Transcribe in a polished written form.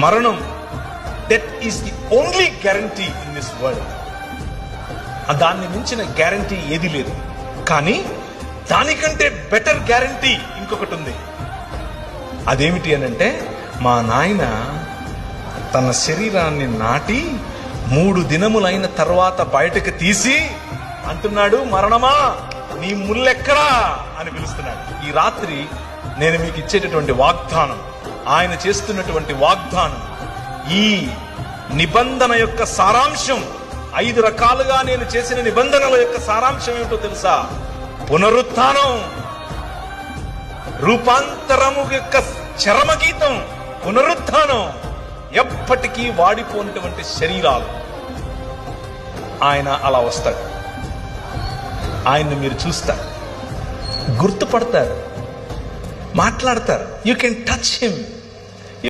మరణం, death is the only guarantee in this world. దాన్ని మించిన గ్యారంటీ ఏది లేదు. కానీ దానికంటే బెటర్ గ్యారంటీ ఇంకొకటి ఉంది. అదేమిటి అనంటే, మా నాయన తన శరీరాన్ని నాటి 3 దినములైన తర్వాత బయటకు తీసి అంటున్నాడు, మరణమా నీ ముల్లెక్కడా అని పిలుస్తున్నాడు. ఈ రాత్రి నేను మీకు ఇచ్చేటటువంటి వాగ్దానం, ఆయన చేస్తున్నటువంటి వాగ్దానం, ఈ నిబంధన యొక్క సారాంశం, 5 రకాలుగా నేను చేసిన నిబంధనల యొక్క సారాంశం ఏమిటో తెలుసా? పునరుత్థానం, రూపాంతరము యొక్క చరమగీతం, పునరుత్థానం, ఎప్పటికీ వాడిపోయినటువంటి శరీరాలు. ఆయన అలా వస్తాడు. ఆయన్ని మీరు చూస్తారు, గుర్తుపడతారు, మాట్లాడతారు. You can touch him.